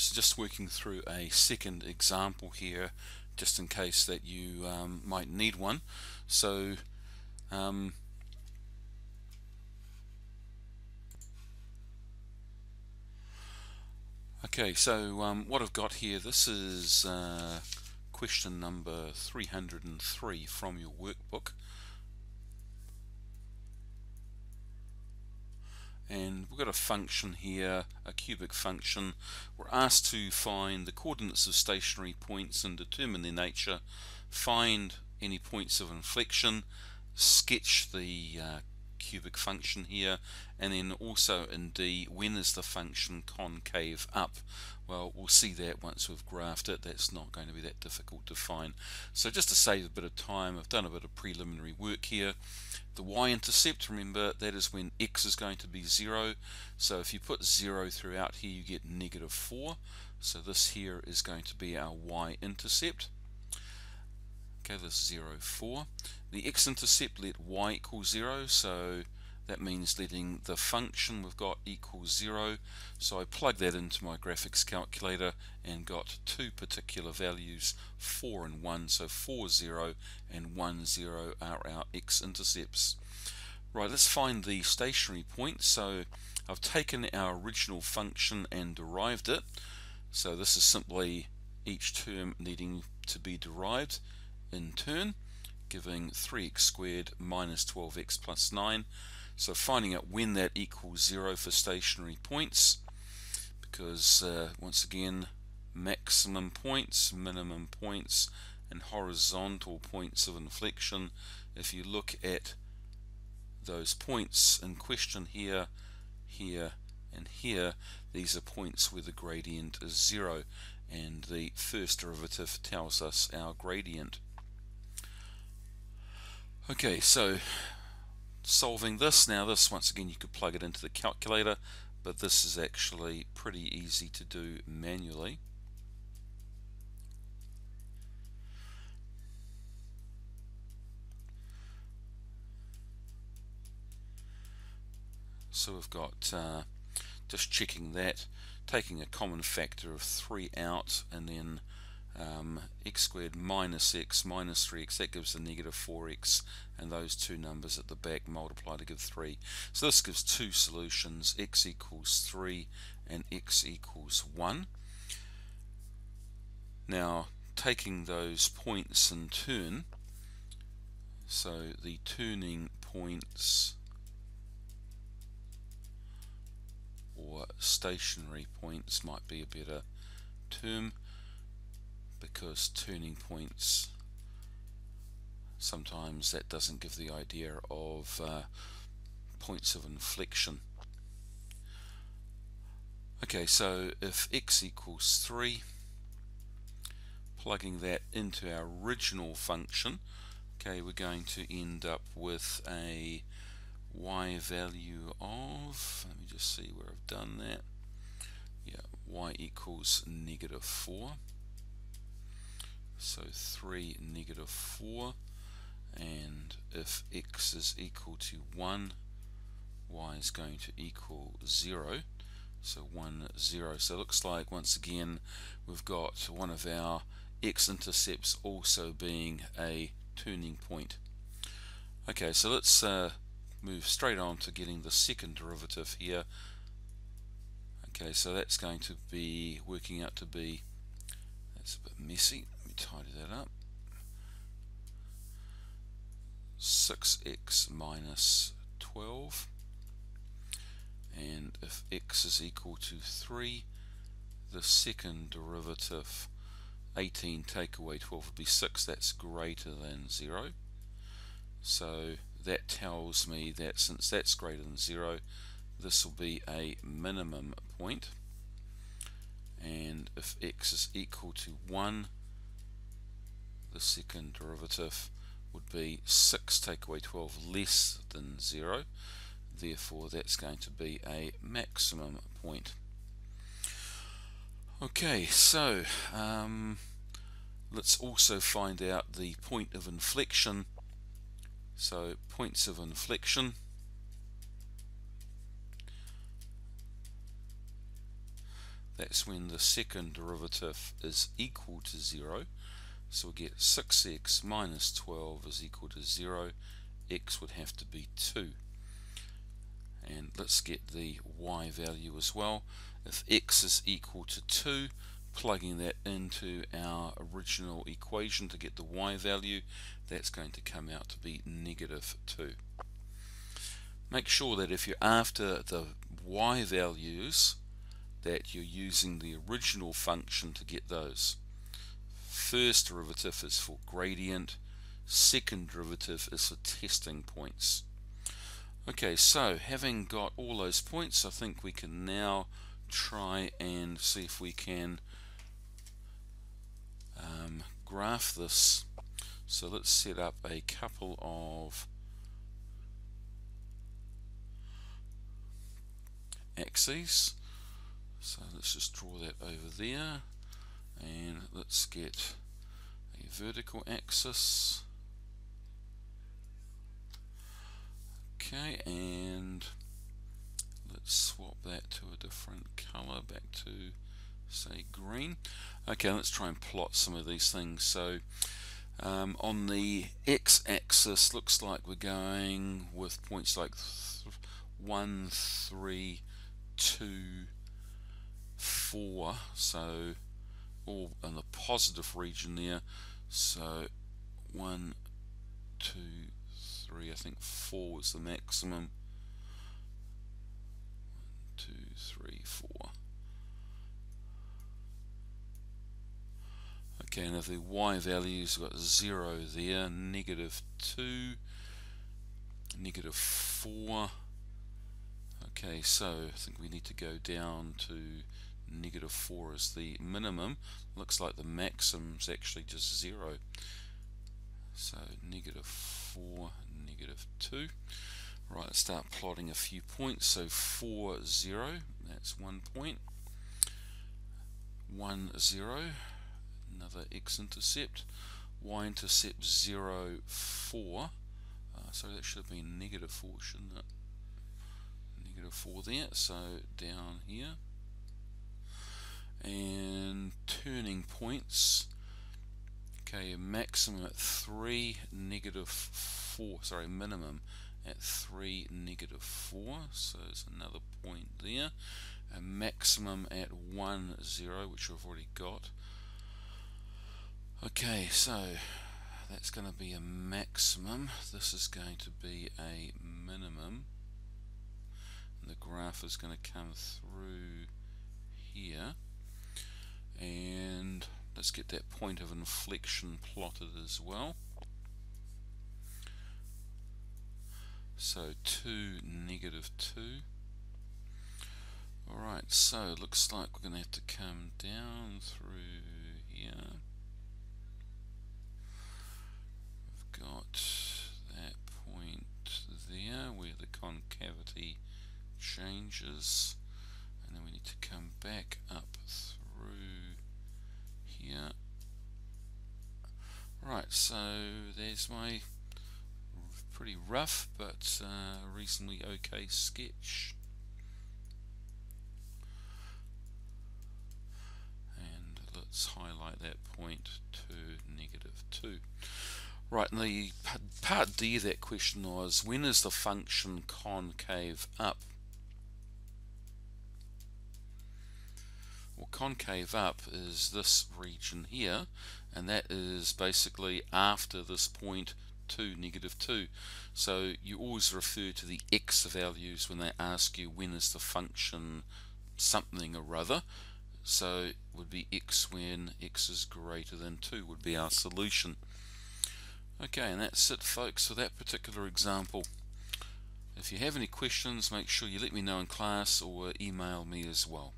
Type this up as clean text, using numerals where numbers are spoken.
guys, just working through a second example here just in case that you might need one. So what I've got here, this is question number 303 from your workbook. And we've got a function here, a cubic function. We're asked to find the coordinates of stationary points and determine their nature, find any points of inflection, sketch the cubic function here, and then also in D, when is the function concave up? Well, we'll see that once we've graphed it. That's not going to be that difficult to find. So just to save a bit of time, I've done a bit of preliminary work here. The y-intercept, remember, that is when x is going to be 0. So if you put 0 throughout here, you get -4. So this here is going to be our y-intercept. Okay, this 0, 4. The x-intercept, let y equal 0. So that means letting the function we've got equal 0. So I plug that into my graphics calculator and got two particular values, 4 and 1. So 4, 0 and 1, 0 are our x-intercepts. Right, let's find the stationary point. So I've taken our original function and derived it. So this is simply each term needing to be derived in turn, giving 3x squared minus 12x plus 9. So finding out when that equals 0 for stationary points, because once again, maximum points, minimum points, and horizontal points of inflection. If you look at those points in question here, here, and here, these are points where the gradient is 0, and the first derivative tells us our gradient. Okay, so solving this, now this once again you could plug it into the calculator, but this is actually pretty easy to do manually. So we've got just checking that, taking a common factor of 3 out, and then x squared minus x minus 3x, that gives a -4x, and those two numbers at the back multiply to give 3. So this gives two solutions, x equals 3 and x equals 1. Now taking those points in turn, so the turning points or stationary points might be a better term, because turning points, sometimes that doesn't give the idea of points of inflection. Okay, so if x equals 3, plugging that into our original function, okay, we're going to end up with a y value of, let me just see where I've done that, yeah, y equals -4. So 3, -4, and if x is equal to 1, y is going to equal 0. So 1, 0. So it looks like once again we've got one of our x-intercepts also being a turning point. Okay, so let's move straight on to getting the second derivative here. Okay, so that's going to be working out to be, that's a bit messy, let me tidy that up, 6x minus 12, and if x is equal to 3, the second derivative, 18 take away 12 would be 6, that's greater than 0. So that tells me that since that's greater than 0, this will be a minimum point, and if x is equal to 1, the second derivative would be 6 take away 12 less than 0, therefore that's going to be a maximum point. Okay, so let's also find out the point of inflection. So points of inflection, that's when the second derivative is equal to 0. So we get 6x minus 12 is equal to 0. X would have to be 2. And let's get the y value as well. If x is equal to 2, plugging that into our original equation to get the y value, that's going to come out to be negative 2. Make sure that if you're after the y values, that you're using the original function to get those. First derivative is for gradient, second derivative is for testing points. Okay, so having got all those points, I think we can now try and see if we can graph this. So let's set up a couple of axes. So let's just draw that over there, and let's get a vertical axis. Okay, and let's swap that to a different color, back to say green. Okay, let's try and plot some of these things. So on the x-axis, looks like we're going with points like 1, 3, 2, 4, so all in the positive region there. So 1, 2, 3, I think 4 was the maximum. 1, 2, 3, 4. Okay, and if the y values, we've got 0 there, negative 2, negative 4. Okay, so I think we need to go down to negative 4 as the minimum. Looks like the maximum is actually just 0. So negative 4, negative 2. Right, let's start plotting a few points. So 4, 0, that's 1 point. 1, 0, another x-intercept. Y-intercept 0, 4. So that should have been negative 4, shouldn't it? Negative 4 there, so down here. And turning points. Okay, maximum at 3, negative 4, sorry, minimum at 3, negative 4, so there's another point there. A maximum at 1, 0, which we've already got. Okay, so that's going to be a maximum. This is going to be a minimum. And the graph is going to come through here. And let's get that point of inflection plotted as well. So 2, negative 2. Alright, so it looks like we're going to have to come down through here. We've got that point there where the concavity changes, and then we need to come back up through here. Right, so there's my pretty rough but reasonably okay sketch. And let's highlight that point to negative 2. Right, and the part D of that question was, when is the function concave up? Well, concave up is this region here, and that is basically after this point 2, negative 2. So you always refer to the x values when they ask you when is the function something or other. So it would be x when x is greater than 2 would be our solution. Okay, and that's it, folks, for that particular example. If you have any questions, make sure you let me know in class or email me as well.